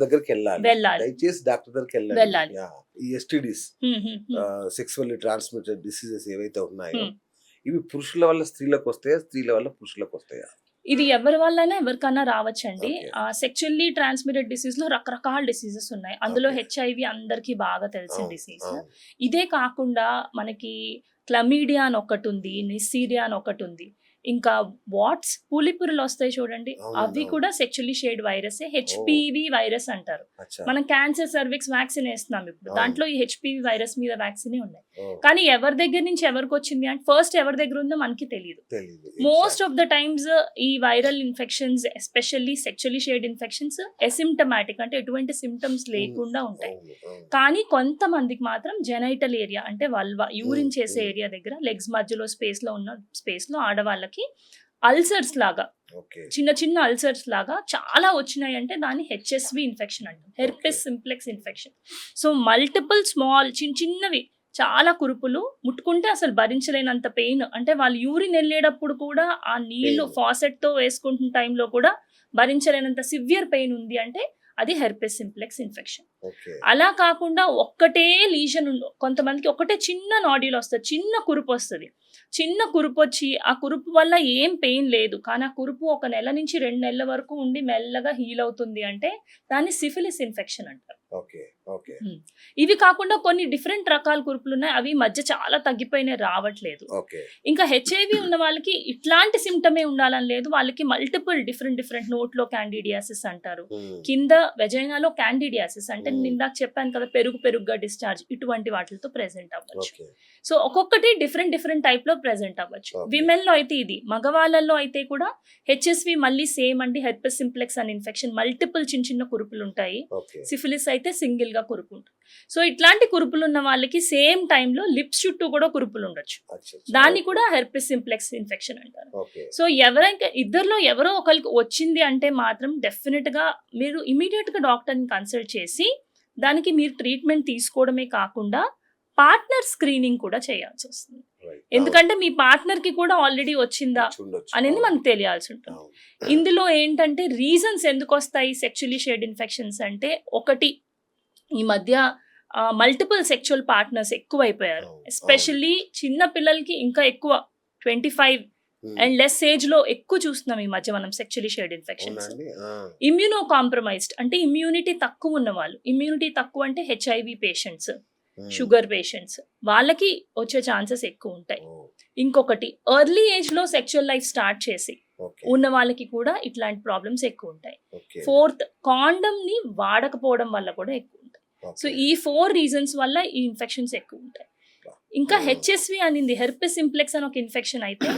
దగ్గరికి వెళ్ళాలి, వెళ్ళాలి దయచేసి డాక్టర్ దగ్గరికి వెళ్ళాలి. వెళ్ళాలి. ఈ ఎస్టిడిస్, హ్మ్, హ్మ్, హ్మ్. సెక్సువల్లీ ట్రాన్స్మిటెడ్ డిసీజెస్ ఏవైతే ఉన్నాయో హ్మ్. ఇవి పురుషుల వల్ల స్త్రీలకు వస్తాయా, స్త్రీల వల్ల పురుషులకు వస్తాయా? ఇది ఎవరి వల్లైనా ఎవరికన్నా రావచ్చండి. Okay. సెక్షువల్లీ ట్రాన్స్మిటెడ్ డిసీజ్ లో రకరకాల డిసీజెస్ ఉన్నాయి. అందులో Okay. హెచ్ఐవి అందరికీ బాగా తెలిసిన అవును, డిసీజ్. అవును. ఇదే కాకుండా మనకి క్లమీడియా అని ఒకటి ఉంది, నిస్సీరియా అని ఒకటి ఉంది. ఇంకా వాట్స్ పులిపురులు వస్తాయి చూడండి, అవునండి, అవి అవును. కూడా sexually shade virus, HPV virus అంటారు. అచ్చా. మనం క్యాన్సర్ సర్విక్స్ వ్యాక్సిన్ వేస్తున్నాం ఇప్పుడు, అవును. దాంట్లో ఈ హెచ్పివి వైరస్ మీద వ్యాక్సినే ఉన్నాయి. ఓ, కానీ ఎవరి దగ్గర నుంచి ఎవరికి వచ్చింది అంటే ఫస్ట్ ఎవరి దగ్గర ఉందో మనకి తెలియదు. తెలీదు. మోస్ట్ ఆఫ్ ద టైమ్స్ ఈ viral infections, especially sexually shade infections asymptomatic, అంటే ఎటువంటి సిమ్టమ్స్ లేకుండా ఉంటాయి. అవును, అవును. కానీ కొంతమందికి మాత్రం జెనైటల్ ఏరియా, అంటే వల్వ, యూరిన్ చేసే మ్మ్. ఏరియా దగ్గర, లెగ్స్ మధ్యలో స్పేస్ లో ఉన్న స్పేస్ లో ఆడవాళ్ళకి అల్సర్స్ లాగా, ఓకే. చిన్న చిన్న అల్సర్స్ లాగా చాలా వచ్చినాయి అంటే దాన్ని హెచ్ఎస్వి ఇన్ఫెక్షన్ అంటాం, herpes simplex infection. So multiple small చిన్న చిన్నవి చాలా కురుపులు ముట్టుకుంటే అసలు భరించలేనంత పెయిన్, అంటే వాళ్ళు యూరిన్ వెళ్ళేటప్పుడు కూడా ఆ నీళ్లు Pain. ఫాసెట్ తో వేసుకుంటున్న టైంలో కూడా భరించలేనంత సివియర్ పెయిన్ ఉంది అంటే అది హెర్పెస్ సింప్లెక్స్ ఇన్ఫెక్షన్. ఓకే. అలా కాకుండా ఒక్కటే లీజన్ కొంతమందికి ఒకటే చిన్న నాడ్యూల్ వస్తుంది, చిన్న కురుపు వస్తుంది. చిన్న కురుపు వచ్చి ఆ కురుపు వల్ల ఏం పెయిన్ లేదు, కానీ ఆ కురుపు 1 నెల నుంచి 2 నెలల వరకు ఉండి మెల్లగా హీల్ అవుతుంది అంటే దాన్ని సిఫిలిస్ ఇన్ఫెక్షన్ అంటారు. ఓకే. ఓకే. ఇవి కాకుండా కొన్ని డిఫరెంట్ రకాల కురుపులు ఉన్నాయి, అవి మధ్య చాలా తగ్గిపోయినాయి, రావట్లేదు. ఓకే. ఇంకా హెచ్ఐవి ఉన్న వాళ్ళకి ఇట్లాంటి సిమ్టమే ఉండాలని లేదు, వాళ్ళకి మల్టిపుల్ డిఫరెంట్ నోట్లో క్యాండిడియాసిస్ అంటారు, కింద వెజైనాలో క్యాండిడియాసిస్ అంటే నేను ఇందాక చెప్పాను కదా, పెరుగుగా డిశ్చార్జ్, ఇటువంటి వాటితో ప్రెసెంట్ అవ్వచ్చు. ఓకే. సో ఒక్కొక్కటి డిఫరెంట్ టైప్ లో ప్రెసెంట్ అవ్వచ్చు. Okay. విమెన్ లో అయితే ఇది, మగవాళ్ళల్లో అయితే కూడా హెచ్ఎస్వి మళ్ళీ సేమ్ అండి, హెర్పెస్ సింప్లెక్స్ అనే ఇన్ఫెక్షన్, మల్టిపుల్ చిన్న కురుపులు ఉంటాయి. ఓకే. సిఫిలిస్ అయితే సింగిల్ గా కురుపు ఉంటుంది. సో ఇట్లాంటి కురుపులు ఉన్న వాళ్ళకి సేమ్ టైంలో లిప్స్ చుట్టూ కూడా కురుపులు ఉండొచ్చు, అచ్చా. దాన్ని కూడా హెర్పెస్ సింప్లెక్స్ ఇన్ఫెక్షన్ అంటారు. ఓకే. సో ఎవరైనా ఇద్దరిలో ఎవరో ఒకరికి వచ్చింది అంటే మాత్రం డెఫినెట్ గా మీరు ఇమీడియట్ గా డాక్టర్ని కన్సల్ట్ చేసి దానికి మీరు ట్రీట్మెంట్ తీసుకోవడమే కాకుండా పార్ట్నర్ స్క్రీనింగ్ కూడా చేయాల్సి వస్తుంది. Right. ఎందుకంటే మీ పార్ట్నర్ కి కూడా ఆల్రెడీ వచ్చిందా చూడొచ్చు. అనేది అవును. మనకు తెలియాల్సి ఉంటుంది. అవును. ఇందులో ఏంటంటే రీజన్స్ ఎందుకు వస్తాయి సెక్షువల్లీ షేడ్ ఇన్ఫెక్షన్స్ అంటే, ఒకటి ఈ మధ్య మల్టిపుల్ సెక్షువల్ పార్ట్నర్స్ ఎక్కువైపోయారు, అవును, ఎస్పెషల్లీ చిన్న పిల్లలకి ఇంకా ఎక్కువ, 25 అండ్ లెస్ ఏజ్ లో ఎక్కువ చూస్తున్నాం ఈ మధ్య మనం సెక్షువల్లీ షేడ్ ఇన్ఫెక్షన్స్. అవునండి. ఇమ్యూనో కాంప్రమైజ్డ్ అంటే ఇమ్యూనిటీ తక్కువ ఉన్న వాళ్ళు, ఇమ్యూనిటీ తక్కువ అంటే హెచ్ఐవి పేషెంట్స్, షుగర్ పేషెంట్స్, వాళ్ళకి వచ్చే ఛాన్సెస్ ఎక్కువ ఉంటాయి. ఇంకొకటి ఎర్లీ ఏజ్ లో సెక్షువల్ లైఫ్ స్టార్ట్ చేసి ఓకే. ఉన్న వాళ్ళకి కూడా ఇట్లాంటి ప్రాబ్లమ్స్ ఎక్కువ ఉంటాయి. ఓకే. 4th, కాండమ్ ని వాడకపోవడం వల్ల కూడా ఎక్కువ ఉంటాయి. సో ఈ 4 రీజన్స్ వల్ల ఈ ఇన్ఫెక్షన్స్ ఎక్కువ ఉంటాయి. ఇంకా హెచ్ఎస్వి అనింది, హెర్పెస్ సింప్లెక్స్ అని ఒక ఇన్ఫెక్షన్ అయితే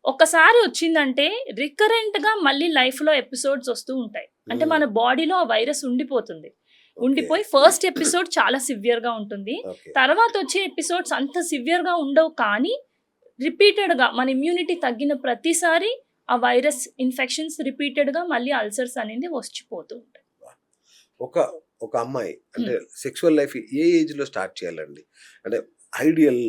ఒకసారి వచ్చిందంటే రికరెంట్ గా మళ్ళీ లైఫ్ లో ఎపిసోడ్స్ వస్తూ ఉంటాయి, అంటే మన బాడీలో ఆ వైరస్ ఉండిపోతుంది, ఉండిపోయి ఫస్ట్ ఎపిసోడ్ చాలా సివియర్ గా ఉంటుంది, ఓకే. తర్వాత వచ్చే ఎపిసోడ్స్ అంత సివియర్ గా ఉండవు, కానీ రిపీటెడ్ గా మన ఇమ్యూనిటీ తగ్గిన ప్రతిసారి ఆ వైరస్ ఇన్ఫెక్షన్స్ రిపీటెడ్ గా మళ్ళీ అల్సర్స్ అనేది వచ్చిపోతూ ఉంటాయి. ఒక అమ్మాయి అంటే సెక్షువల్ లైఫ్ ఏ ఏజ్ లో స్టార్ట్ చేయాలండి, అంటే ఐడియల్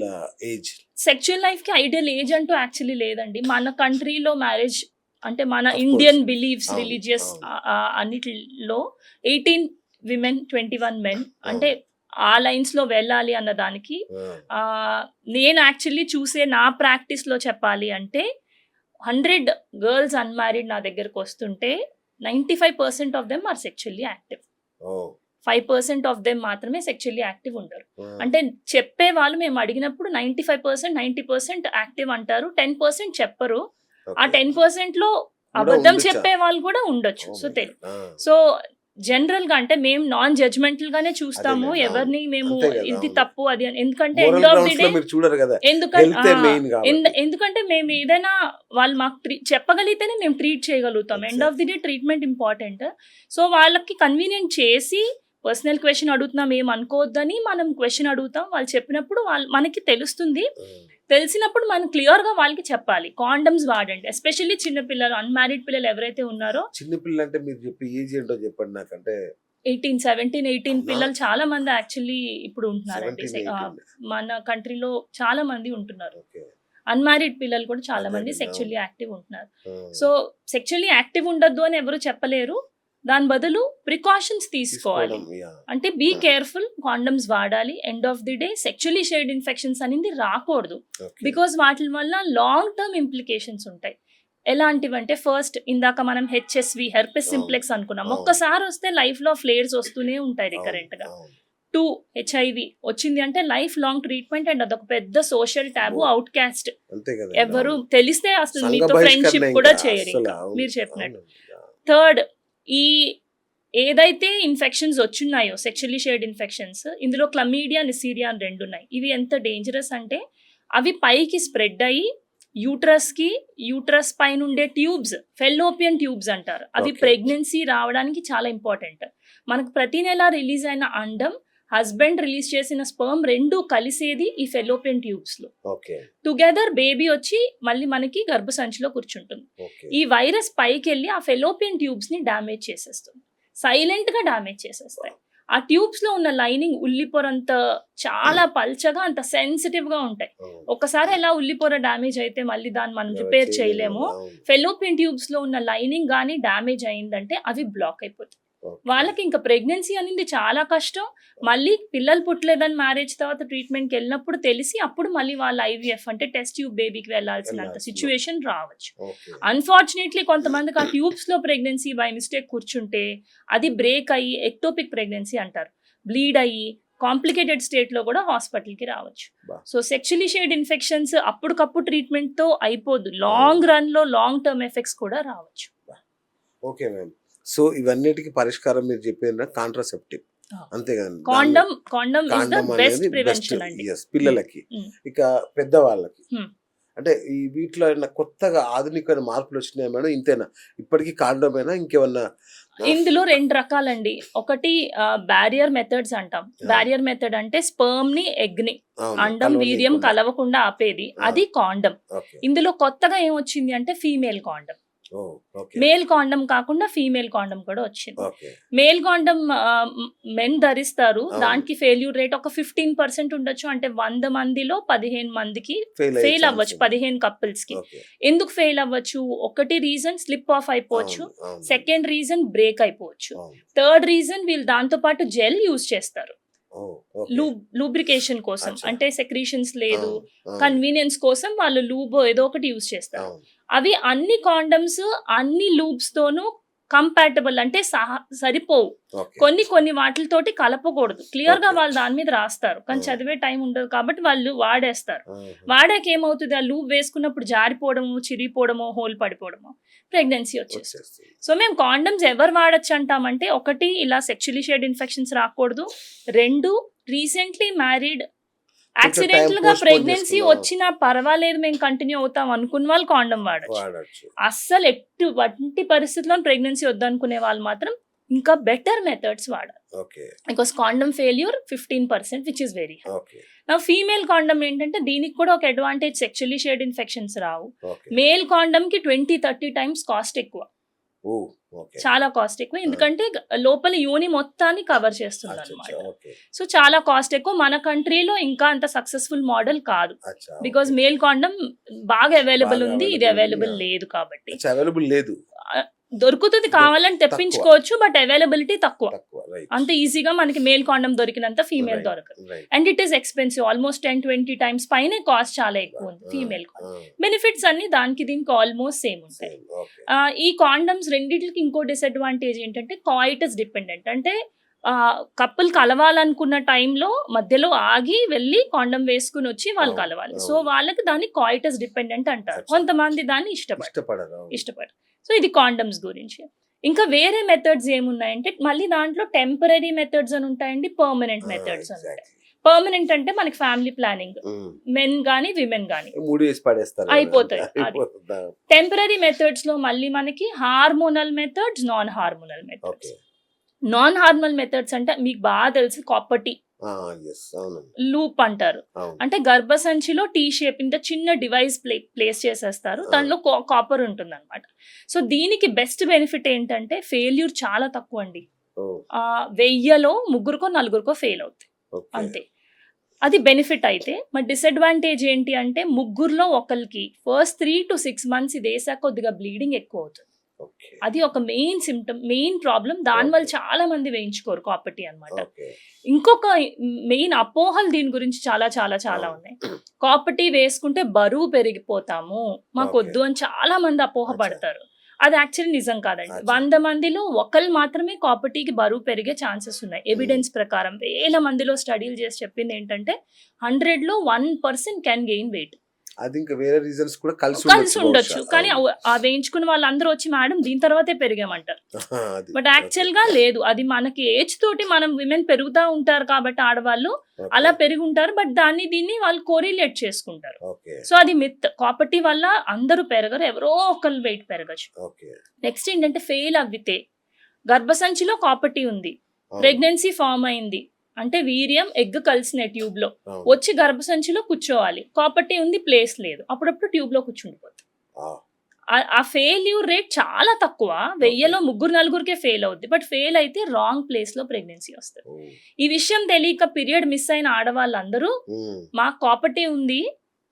ఏజ్? సెక్షువల్ లైఫ్ కి ఐడియల్ ఏజ్ అంటూ యాక్చువల్లీ లేదండి. మన కంట్రీలో మ్యారేజ్ అంటే మన Of ఇండియన్ course. బిలీఫ్స్, అవును, రిలీజియస్ అవును. అన్నిటిలో 18 విమెన్ 21 మెన్ అంటే ఆ లైన్స్ లో వెళ్ళాలి అన్న దానికి నేను యాక్చువల్లీ చూసే నా ప్రాక్టీస్ లో చెప్పాలి అంటే 100 గర్ల్స్ అన్మ్యారీడ్ నా దగ్గరకు వస్తుంటే 95% of them are sexually active, 5% of them మాత్రమే సెక్షువల్లీ యాక్టివ్ ఉంటారు. అంటే చెప్పే వాళ్ళు మేము అడిగినప్పుడు 95%, 90% యాక్టివ్ అంటారు, 10% చెప్పరు. ఆ 10% లో అబద్ధం చెప్పే వాళ్ళు కూడా ఉండొచ్చు. సో జనరల్ గా అంటే మేము నాన్ జడ్జ్మెంటల్ గానే చూస్తాము, ఎవరిని మేము ఇది తప్పు అది అని, ఎందుకంటే ఎండ్ ఆఫ్ ది డే ఎందుకంటే మేము ఏదైనా వాళ్ళు మాకు చెప్పగలిగితేనే మేము ట్రీట్ చేయగలుగుతాం. End of the day treatment important. So వాళ్ళకి కన్వీనియంట్ చేసి పర్సనల్ క్వశ్చన్ అడుగుతున్నాం, ఏం అనుకోవద్దని మనం క్వశ్చన్ అడుగుతాం, వాళ్ళు చెప్పినప్పుడు మనకి తెలుస్తుంది, తెలిసినప్పుడు మనం క్లియర్ గా వాళ్ళకి చెప్పాలి కాండమ్స్ వాడండి. ఎస్పెషల్లీ చిన్న పిల్లలు, అన్మ్యారీడ్ పిల్లలు ఎవరైతే ఉన్నారో, చిన్న పిల్లలు అంటే మీరు చెప్పే ఏజ్ ఏంటో చెప్పండి నాకంటే. 18, 17, 18 పిల్లలు చాలా మంది యాక్చువల్లీ ఇప్పుడు ఉంటున్నారండి మన కంట్రీలో, చాలా మంది ఉంటున్నారు. అన్మ్యారీడ్ పిల్లలు కూడా చాలా మంది సెక్షువల్లీ యాక్టివ్ ఉంటున్నారు. సో సెక్షువల్లీ యాక్టివ్ ఉండొద్దు అని ఎవరు చెప్పలేరు, దాని బదులు ప్రికాషన్స్ తీసుకోవాలి. అంటే బీ కేర్ఫుల్, కాండమ్స్ వాడాలి. End of the day sexually shared infections అనేది రాకూడదు, బికాస్ వాటి వల్ల లాంగ్ టర్మ్ ఇంప్లికేషన్స్ ఉంటాయి. ఎలాంటివంటే ఫస్ట్ ఇందాక మనం హెచ్ఎస్వి హెర్పెస్ సింప్లెక్స్ అనుకున్నాం, ఒక్కసారి వస్తే లైఫ్ లో ఫ్లేర్స్ వస్తూనే ఉంటాయి రికరెంట్ గా. 2 HIV వచ్చింది అంటే లైఫ్ లాంగ్ ట్రీట్మెంట్, అండ్ అదొక పెద్ద సోషల్ టాబు, అవుట్ కాస్ట్. ఎవరు తెలిస్తే అసలు మీతో ఫ్రెండ్షిప్ కూడా చేయరు ఇంకా, మీరు చెప్పినట్టు. థర్డ్, ఈ ఏదైతే ఇన్ఫెక్షన్స్ వచ్చున్నాయో సెక్షువల్లీ షేర్డ్ ఇన్ఫెక్షన్స్, ఇందులో క్లమీడియా, నిసీరియా అని 2 ఉన్నాయి. ఇవి ఎంత డేంజరస్ అంటే అవి పైకి స్ప్రెడ్ అయ్యి యూట్రస్ పైన ఉండే ట్యూబ్స్, ఫెల్లోపియన్ ట్యూబ్స్ అంటారు, అవి ప్రెగ్నెన్సీ రావడానికి చాలా ఇంపార్టెంట్. మనకు ప్రతి నెల రిలీజ్ అయిన అండం, హస్బెండ్ రిలీజ్ చేసిన స్పర్మ్ 2 కలిసేది ఈ ఫెల్లోపియన్ ట్యూబ్స్ లో. టుగెదర్ బేబీ వచ్చి మళ్ళీ మనకి గర్భసంచిలో కూర్చుంటుంది. ఈ వైరస్ పైకి వెళ్ళి ఆ ఫెల్లోపియన్ ట్యూబ్స్ ని డామేజ్ చేసేస్తుంది, సైలెంట్ గా డామేజ్ చేసేస్తాయి. ఆ ట్యూబ్స్ లో ఉన్న లైనింగ్ ఉల్లిపొరంత చాలా పల్చగా, అంత సెన్సిటివ్ గా ఉంటాయి. ఒకసారి ఎలా ఉల్లిపొర డామేజ్ అయితే మళ్ళీ దాన్ని మనం రిపేర్ చేయలేము. ఫెల్లోపియన్ ట్యూబ్స్ లో ఉన్న లైనింగ్ గానీ డామేజ్ అయిందంటే అవి బ్లాక్ అయిపోతాయి. వాళ్ళకి ఇంకా ప్రెగ్నెన్సీ అనేది చాలా కష్టం. మళ్ళీ పిల్లలు పుట్టలేదని మ్యారేజ్ తర్వాత ట్రీట్మెంట్కి వెళ్ళినప్పుడు తెలిసి అప్పుడు మళ్ళీ వాళ్ళ IVF అంటే టెస్ట్ ట్యూబ్ బేబీకి వెళ్లాల్సినంత సిచ్యువేషన్ రావచ్చు. అన్ఫార్చునేట్లీ కొంతమందికి ఆ ట్యూబ్స్ లో ప్రెగ్నెన్సీ బై మిస్టేక్ కూర్చుంటే అది బ్రేక్ అయ్యి ఎక్టోపిక్ ప్రెగ్నెన్సీ అంటారు, బ్లీడ్ అయ్యి కాంప్లికేటెడ్ స్టేట్ లో కూడా హాస్పిటల్ కి రావచ్చు. సో సెక్షువల్లీ షేర్డ్ ఇన్ఫెక్షన్స్ అప్పటికప్పుడు ట్రీట్మెంట్ తో అయిపోదు, లాంగ్ రన్ లో లాంగ్ టర్మ్ ఎఫెక్ట్స్ కూడా రావచ్చు. Okay ma'am. సో ఇవన్నిటికి పరిష్కారం మీరు చెప్పిన కాంట్రాసెప్టివ్, అంతేగాని condom is the best prevention అండి పిల్లలకి. ఇక పెద్దవాళ్ళకి అంటే ఈ వీటిలో ఏమైనా కొత్తగా ఆధునికమైన మార్పులు వచ్చినాయి మేడం? ఇంతేనా, ఇప్పటికీ కాండోమేనా ఇంకేమన్నా? ఇందులో 2 రకాలండి. ఒకటి బ్యారియర్ మెథడ్స్ అంటాం. బ్యారియర్ మెథడ్ అంటే స్పర్మ్ ని, ఎగ్ ని, అండం వీర్యం కలవకుండా ఆపేది, అది కాండమ్. ఇందులో కొత్తగా ఏమొచ్చింది అంటే ఫీమేల్ కాండమ్. మేల్ కాండమ్ కాకుండా ఫీమేల్ కాండమ్ కూడా వచ్చింది. మేల్ కాండమ్ మెన్ ధరిస్తారు, దానికి ఫెయిల్యూర్ రేట్ ఒక 15% ఉండొచ్చు. అంటే 100 మందిలో 15 మందికి ఫెయిల్ అవ్వచ్చు, 15 కపుల్స్ కి. ఎందుకు ఫెయిల్ అవ్వచ్చు? ఒకటి రీజన్ స్లిప్ ఆఫ్ అయిపోవచ్చు, సెకండ్ రీజన్ బ్రేక్ అయిపోవచ్చు, థర్డ్ రీజన్ వీళ్ళు దాంతో పాటు జెల్ యూజ్ చేస్తారు లూబ్రికేషన్ కోసం. అంటే సెక్రీషన్స్ లేదు, కన్వీనియన్స్ కోసం వాళ్ళు లూబో ఏదో ఒకటి యూజ్ చేస్తారు. అవి అన్ని కాండమ్స్ అన్ని లూబ్స్ తోనూ కంపాటబుల్ అంటే సరిపోవు. కొన్ని వాటితోటి కలపకూడదు, క్లియర్ గా వాళ్ళు దాని మీద రాస్తారు, కానీ చదివే టైం ఉండదు కాబట్టి వాళ్ళు వాడేస్తారు. వాడాక ఏమవుతుంది, ఆ లూబ్ వేసుకున్నప్పుడు జారిపోవడము, చిరిగిపోవడమో, హోల్ పడిపోవడమో, ప్రెగ్నెన్సీ వచ్చేస్తుంది. సో మేము కాండమ్స్ ఎవరు వాడచ్చు అంటామంటే, ఒకటి ఇలా సెక్షువల్లీ షేర్డ్ ఇన్ఫెక్షన్స్ రాకూడదు, 2 రీసెంట్లీ మ్యారీడ్ యాక్సిడెంటల్ గా ప్రెగ్నెన్సీ వచ్చినా పర్వాలేదు మేము కంటిన్యూ అవుతాం అనుకున్న వాళ్ళు కాండమ్ వాడచ్చు. అస్సలు ఎటువంటి పరిస్థితుల్లో ప్రెగ్నెన్సీ వద్దనుకునే వాళ్ళు మాత్రం ఇంకా బెటర్ మెథడ్స్ వాడాలి, because condom failure 15%, which is very high. నా ఫీమేల్ కాండమ్ ఏంటంటే దీనికి కూడా ఒక అడ్వాంటేజ్, సెక్షువల్లీ షేర్డ్ ఇన్ఫెక్షన్స్ రావు. మేల్ కాండమ్ కి 20-30 టైమ్స్ కాస్ట్ ఎక్కువ, చాలా కాస్ట్ ఎక్కువ, ఎందుకంటే లోపల యోని మొత్తాన్ని కవర్ చేస్తుంది అనమాట. సో చాలా కాస్ట్ ఎక్కువ. మన కంట్రీలో ఇంకా అంత సక్సెస్ఫుల్ మోడల్ కాదు, బికాస్ మేల్ కాండమ్ బాగా అవైలబుల్ ఉంది, ఇది అవైలబుల్ లేదు కాబట్టి. దొరుకుతుంది, కావాలని తెప్పించుకోవచ్చు, బట్ అవైలబిలిటీ తక్కువ. అంత ఈజీగా మనకి మేల్ కాండమ్ దొరికినంత ఫీమేల్ దొరకదు. And it is expensive, almost 10-20 times పైన కాస్ట్ చాలా ఎక్కువ ఉంది ఫీమేల్ కాండమ్. బెనిఫిట్స్ అన్ని దానికి దీనికి ఆల్మోస్ట్ సేమ్ ఉంటాయి. ఈ కాండమ్స్ రెండింటికి ఇంకో డిసడ్వాంటేజ్ ఏంటంటే కాయిటస్ డిపెండెంట్. అంటే కప్పులు కలవాలనుకున్న టైంలో మధ్యలో ఆగి వెళ్ళి కాండమ్ వేసుకుని వచ్చి వాళ్ళు కలవాలి. సో వాళ్ళకి దాన్ని కాయిటస్ డిపెండెంట్ అంటారు. కొంతమంది దాన్ని ఇష్టపడరు. సో ఇది కాండమ్స్ గురించి. ఇంకా వేరే మెథడ్స్ ఏమున్నాయంటే మళ్ళీ దాంట్లో టెంపరరీ మెథడ్స్ అని ఉంటాయండి, పర్మనెంట్ మెథడ్స్ అని ఉంటాయి. పర్మనెంట్ అంటే మనకి ఫ్యామిలీ ప్లానింగ్, మెన్ గానీ విమెన్ గానీ అయిపోతాయి. టెంపరరీ మెథడ్స్ లో మళ్ళీ మనకి hormonal methods, non hormonal methods. Non hormonal methods అంటే మీకు బాగా తెలుసు, కాపర్టీ లూప్ అంటారు. అంటే గర్భసంచిలో టీ షేప్ ఇంత చిన్న డివైస్ ప్లేస్ చేసేస్తారు, దానిలో కాపర్ ఉంటుంది అనమాట. సో దీనికి బెస్ట్ బెనిఫిట్ ఏంటంటే ఫెయిల్యూర్ చాలా తక్కువ అండి. 1000లో 3-4 ఫెయిల్ అవుతాయి అంతే. అది బెనిఫిట్ అయితే. మరి డిసడ్వాంటేజ్ ఏంటి అంటే 3లో ఒకరికి ఫస్ట్ 3 to 6 months ఇది వేసాక కొద్దిగా బ్లీడింగ్ ఎక్కువ అవుతుంది. ఓకే. అది ఒక మెయిన్ సిమ్టమ్, మెయిన్ ప్రాబ్లం. దానివల్ల చాలా మంది వేయించుకోరు కాపర్టీ అన్నమాట. ఓకే. ఇంకొక మెయిన్ అపోహలు దీని గురించి చాలా చాలా చాలా ఉన్నాయి. కాపర్టీ వేసుకుంటే బరువు పెరిగిపోతాము, మాకు ఓకే. వద్దు అని చాలా మంది అపోహ అచ్చా. పడతారు. అది యాక్చువల్లీ నిజం కాదండి. అచ్చా. 100 మందిలో ఒకళ్ళు మాత్రమే కాపర్టీకి బరువు పెరిగే ఛాన్సెస్ ఉన్నాయి. ఎవిడెన్స్ ప్రకారం వేల మందిలో స్టడీలు చేసి చెప్పింది ఏంటంటే 100లో 1% కెన్ గెయిన్ వెయిట్. అది ఇంకా వేరే రీజన్స్ కూడా కలిసి ఉండొచ్చు. కానీ ఆ వేయించుకున్న వాళ్ళందరూ వచ్చి మేడం దీని తర్వాతే పెరిగామంటారు. బట్ యాక్చువల్ గా లేదు. అది మనకి ఏజ్ తోటి మనం విమెన్ పెరుగుతా ఉంటారు కాబట్టి ఆడవాళ్ళు అలా పెరిగి ఉంటారు. బట్ దీన్ని వాళ్ళు కోరిలేట్ చేసుకుంటారు. సో అది మిత్. కాపర్టీ వల్ల అందరూ పెరగరు, ఎవరో ఒకళ్ళు వెయిట్ పెరగచ్చు. నెక్స్ట్ ఏంటంటే ఫెయిల్ అవ్వితే, గర్భసంచిలో కాపర్టీ ఉంది, ప్రెగ్నెన్సీ ఫామ్ అయింది అంటే వీర్యం ఎగ్ కలిసిన ట్యూబ్ లో వచ్చి గర్భసంచిలో కూర్చోవాలి. కాపర్టీ ఉంది, ప్లేస్ లేదు, అప్పుడప్పుడు ట్యూబ్ లో కూర్చుండిపోతుంది. ఆ ఫెయిల్యూర్ రేట్ చాలా తక్కువ. 1000లో 3-4కే ఫెయిల్ అవుద్ది. బట్ ఫెయిల్ అయితే రాంగ్ ప్లేస్ లో ప్రెగ్నెన్సీ వస్తుంది. ఈ విషయం తెలియక పీరియడ్ మిస్ అయిన ఆడవాళ్ళందరూ మాకు కాపర్టీ ఉంది,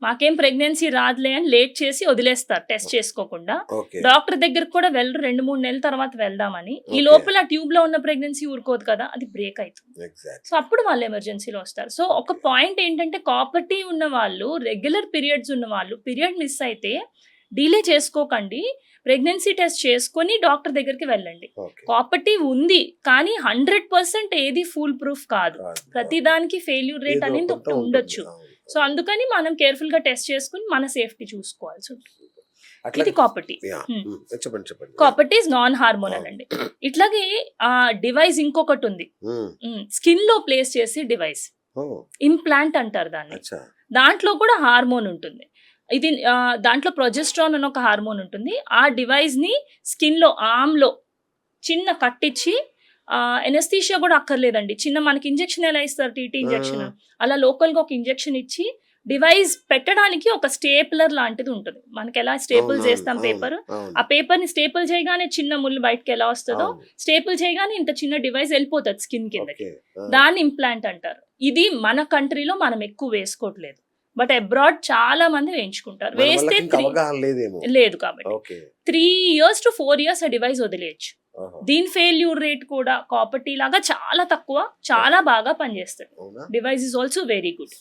మాకేం ప్రెగ్నెన్సీ రాదులే అని లేట్ చేసి వదిలేస్తారు టెస్ట్ చేసుకోకుండా. డాక్టర్ దగ్గరకు కూడా వెళ్ళరు, 2-3 నెలల తర్వాత వెళ్దామని. ఈ లోపల ట్యూబ్ లో ఉన్న ప్రెగ్నెన్సీ ఊరుకోదు కదా, అది బ్రేక్ అవుతుంది. సో అప్పుడు వాళ్ళు ఎమర్జెన్సీలో వస్తారు. సో ఒక పాయింట్ ఏంటంటే కాపర్టీ ఉన్న వాళ్ళు, రెగ్యులర్ పీరియడ్స్ ఉన్న వాళ్ళు పీరియడ్ మిస్ అయితే డిలే చేసుకోకండి, ప్రెగ్నెన్సీ టెస్ట్ చేసుకొని డాక్టర్ దగ్గరికి వెళ్ళండి. కాపర్టీ ఉంది కానీ 100% ఏది ఫుల్ ప్రూఫ్ కాదు. ప్రతిదానికి ఫెయిల్యూర్ రేట్ అనేది ఒకటి ఉండొచ్చు. సో అందుకని మనం కేర్ఫుల్ గా టెస్ట్ చేసుకుని మన సేఫ్టీ చూసుకోవాల్సి ఉంటుంది. ఇది కాపర్టీ. కాపర్టీ ఇస్ నాన్ హార్మోనల్ అండి. ఇట్లాగే ఆ డివైస్ ఇంకొకటి ఉంది, స్కిన్ లో ప్లేస్ చేసే డివైస్, ఇంప్లాంట్ అంటారు దాన్ని. దాంట్లో కూడా హార్మోన్ ఉంటుంది. ఇది దాంట్లో ప్రొజెస్ట్రాన్ అని ఒక హార్మోన్ ఉంటుంది. ఆ డివైస్ ని స్కిన్ లో, ఆర్మ్ లో చిన్న కట్టించి, ఎనస్థీషియా కూడా అక్కర్లేదండి, చిన్న మనకి ఇంజెక్షన్ ఎలా ఇస్తారు టీటీ ఇంజెక్షన్, అలా లోకల్ గా ఒక ఇంజెక్షన్ ఇచ్చి డివైస్ పెట్టడానికి ఒక స్టేపులర్ లాంటిది ఉంటుంది. మనకి ఎలా స్టేపుల్ చేస్తాం పేపర్, ఆ పేపర్ ని స్టేపుల్ చేయగానే చిన్న ముళ్ళు బయటకి ఎలా వస్తుందో, స్టేపుల్ చేయగానే ఇంత చిన్న డివైస్ వెళ్ళిపోతుంది స్కిన్ కిందకి. దాన్ని ఇంప్లాంట్ అంటారు. ఇది మన కంట్రీలో మనం ఎక్కువ వేసుకోవట్లేదు, బట్ అబ్రాడ్ చాలా మంది వేయించుకుంటారు. వేస్తే లేదు కాబట్టి 3 years to 4 years ఆ డివైస్ వదిలేయచ్చు. దీని ఫెయిల్యూర్ రేట్ కూడా కాపర్టీ లాగా చాలా తక్కువ, చాలా బాగా పనిచేస్తుంది. Device is also very good.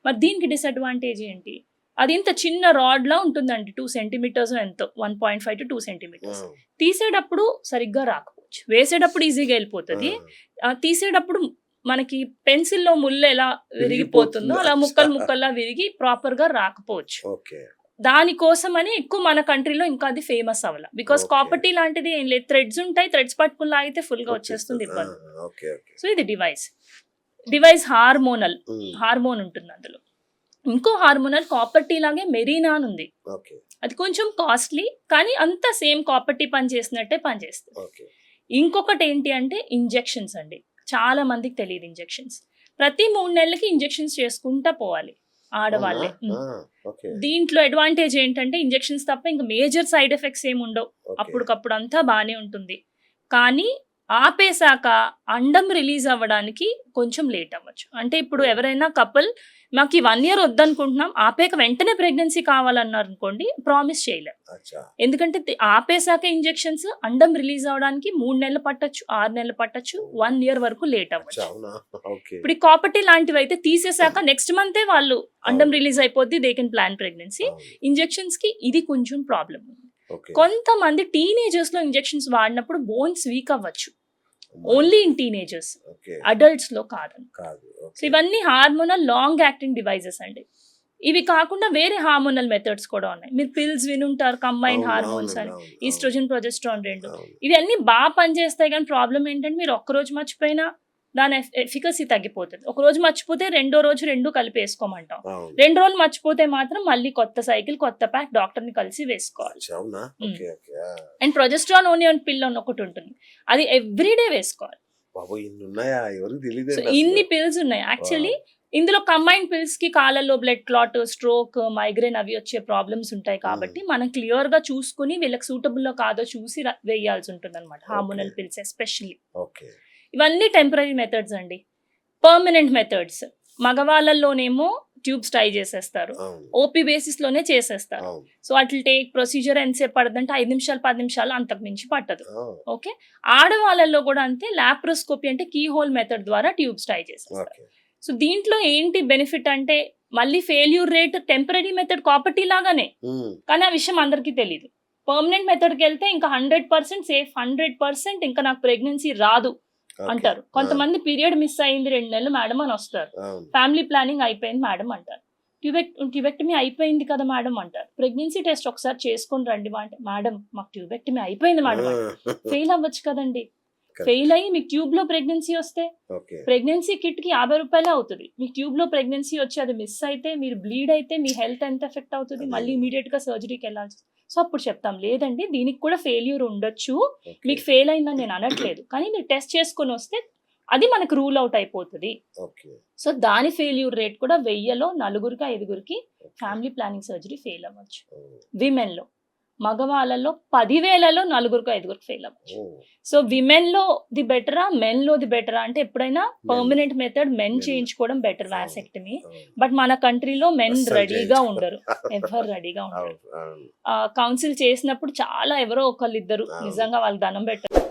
మరి దీనికి డిసడ్వాంటేజ్ ఏంటి? అది ఇంత చిన్న రాడ్ లా ఉంటుందండి, 2 centimeters ఎంతో, 1.5 to 2 centimeters. తీసేటప్పుడు సరిగ్గా రాకపోవచ్చు, వేసేటప్పుడు ఈజీగా వెళ్ళిపోతుంది. తీసేటప్పుడు మనకి పెన్సిల్ లో ముళ్ళు ఎలా విరిగిపోతుందో అలా ముక్కల్లా విరిగి ప్రాపర్ గా రాకపోవచ్చు. దానికోసమని ఎక్కువ మన కంట్రీలో ఇంకా అది ఫేమస్ అవ్వాల. బికాస్ కాపర్టీ లాంటిది ఏం లేదు, థ్రెడ్స్ ఉంటాయి, థ్రెడ్స్ పట్టుకుని లాగితే ఫుల్ గా వచ్చేస్తుంది, ఇబ్బంది. సో ఇది డివైస్ హార్మోన్ ఉంటుంది అందులో. ఇంకో హార్మోనల్ కాపర్టీ లాగే మెరీనా అని ఉంది. అది కొంచెం కాస్ట్లీ కానీ అంత సేమ్ కాపర్టీ పని చేసినట్టే పనిచేస్తుంది. ఇంకొకటి ఏంటి అంటే ఇంజెక్షన్స్ అండి. చాలా మందికి తెలియదు ఇంజెక్షన్స్. ప్రతి 3 నెలలకి ఇంజెక్షన్స్ చేసుకుంటా పోవాలి ఆడవాళ్ళే. దీంట్లో అడ్వాంటేజ్ ఏంటంటే ఇంజెక్షన్స్ తప్ప ఇంకా మేజర్ సైడ్ ఎఫెక్ట్స్ ఏమి ఉండవు. అప్పటికప్పుడు అంతా బాగానే ఉంటుంది. కానీ ఆపేశాక అండం రిలీజ్ అవ్వడానికి కొంచెం లేట్ అవ్వచ్చు. అంటే ఇప్పుడు ఎవరైనా కపుల్ మాకు ఈ 1 year వద్దనుకుంటున్నాం, ఆపేక వెంటనే ప్రెగ్నెన్సీ కావాలన్నారు అనుకోండి, ప్రామిస్ చేయలేం. ఎందుకంటే ఆపేశాక ఇంజెక్షన్స్ అండం రిలీజ్ అవడానికి 3 నెలలు పట్టచ్చు, 6 నెలలు పట్టచ్చు, 1 year వరకు లేట్ అవ్వచ్చు. ఇప్పుడు కాపర్టీ లాంటివి అయితే తీసేశాక నెక్స్ట్ మంతే వాళ్ళు అండం రిలీజ్ అయిపోద్ది, they can plan pregnancy. Injections కి ఇది కొంచెం ప్రాబ్లం ఉంది. కొంతమంది టీనేజర్స్ లో ఇంజెక్షన్స్ వాడినప్పుడు బోన్స్ వీక్ అవ్వచ్చు, ఓన్లీ ఇన్ టీనేజర్స్, అడల్ట్స్ లో కాదు. సో ఇవన్నీ హార్మోనల్ లాంగ్ యాక్టింగ్ డివైజెస్ అండి. ఇవి కాకుండా వేరే హార్మోనల్ మెథడ్స్ కూడా ఉన్నాయి. మీరు పిల్స్ వినుంటారు, కంబైన్ హార్మోన్స్ అని, ఈస్ట్రోజన్ ప్రొజెస్ట్రాన్ 2. ఇవి అన్ని బాగా పనిచేస్తాయి. కానీ ప్రాబ్లం ఏంటంటే మీరు ఒక్కరోజు మర్చిపోయినా దాని ఎఫికసీ తగ్గిపోతుంది. ఒక రోజు మర్చిపోతే రెండో రోజు 2 కలిపి వేసుకోమంటాం. 2 రోజులు మర్చిపోతే మాత్రం మళ్ళీ కొత్త సైకిల్, కొత్త ప్యాక్ డాక్టర్ ని కలిసి వేసుకోవాలి. అండ్ ప్రొజెస్ట్రాన్ ఓనియన్ పిల్ అని ఒకటి ఉంటుంది, అది ఎవ్రీడే వేసుకోవాలి. ఇన్ని పిల్స్ ఉన్నాయి. యాక్చువల్లీ ఇందులో కంబైన్ పిల్స్ కి కాళ్ళల్లో బ్లడ్ క్లాట్, స్ట్రోక్, మైగ్రేన్ అవి వచ్చే ప్రాబ్లమ్స్ ఉంటాయి. కాబట్టి మనం క్లియర్ గా చూసుకుని వీళ్ళకి సూటబుల్ కాదో చూసి వేయాల్సి ఉంటుంది అనమాట, హార్మోనల్ పిల్స్ ఎస్పెషల్లీ. ఇవన్నీ టెంపరీ మెథడ్స్ అండి. పర్మనెంట్ మెథడ్స్ మగవాళ్ళల్లోనేమో ట్యూబ్స్ టై చేసేస్తారు, అవును ఓపీ బేసిస్ లోనే చేసేస్తారు. అవును సో అట్లా టేక్ ప్రొసీజర్ ఎంతసేపు పడుతుందంటే 5 నిమిషాలు 10 నిమిషాలు, అంతకు మించి పట్టదు. ఆ, ఓకే, ఆడవాళ్ళల్లో కూడా అంతే, లాప్రోస్కోపీ అంటే కీ హోల్ మెథడ్ ద్వారా ట్యూబ్స్ టై చేసేస్తారు. ఓకే సో దీంట్లో ఏంటి బెనిఫిట్ అంటే మళ్ళీ ఫెయిల్యూర్ రేట్ టెంపరీ మెథడ్ కాపర్టీ లాగానే, కానీ ఆ విషయం అందరికీ తెలియదు. పర్మనెంట్ మెథడ్కి వెళ్తే ఇంకా 100% సేఫ్, 100% ఇంకా నాకు ప్రెగ్నెన్సీ రాదు అంటారు. కొంతమంది పీరియడ్ మిస్ అయింది 2 నెలలు మేడం అని వస్తారు, అవును ఫ్యామిలీ ప్లానింగ్ అయిపోయింది మేడం అంటారు, ట్యూబెక్టమీ అయిపోయింది కదా మేడం అంటారు, ప్రెగ్నెన్సీ టెస్ట్ ఒకసారి చేసుకొని రండి అంటే మేడం మాకు ట్యూబెక్టమీ అయిపోయింది మేడం అంటారు. ఫెయిల్ అవ్వచ్చు కదండి. ఫెయిల్ అయ్యి మీకు ట్యూబ్ లో ప్రెగ్నెన్సీ వస్తే ఓకే ప్రెగ్నెన్సీ కిట్ కి 50 రూపాయలే అవుతుంది. మీకు ట్యూబ్ లో ప్రెగ్నెన్సీ వచ్చి అది మిస్ అయితే, మీరు బ్లీడ్ అయితే మీ హెల్త్ ఎంత ఎఫెక్ట్ అవుతుంది, మళ్ళీ ఇమీడియట్ గా సర్జరీకి వెళ్ళాల్సి. సో అప్పుడు చెప్తాం లేదండి దీనికి కూడా ఫెయిల్యూర్ ఉండొచ్చు, మీకు ఫెయిల్ అయిందని నేను అనట్లేదు, కానీ మీరు టెస్ట్ చేసుకొని వస్తే అది మనకు రూల్ అవుట్ అయిపోతుంది. ఓకే సో దాని ఫెయిల్యూర్ రేట్ కూడా 1000లో 4కి 5కి ఫ్యామిలీ ప్లానింగ్ సర్జరీ ఫెయిల్ అవ్వచ్చు. విమెన్ లో, మగవాళ్ళలో 10,000లో 4కి 5కి ఫెయిల్ అవ్వచ్చు. సో విమెన్ లో ది బెటరా, మెన్ లో ది బెటరా అంటే ఎప్పుడైనా పర్మనెంట్ మెథడ్ మెన్ చేయించుకోవడం బెటర్, వాసెక్టమీ. బట్ మన కంట్రీలో మెన్ రెడీగా ఉండరు, ఎవరు రెడీగా ఉండరు. కౌన్సిల్ చేసినప్పుడు చాలా ఎవరో ఒకళ్ళిద్దరు నిజంగా వాళ్ళకి దండం పెట్టారు.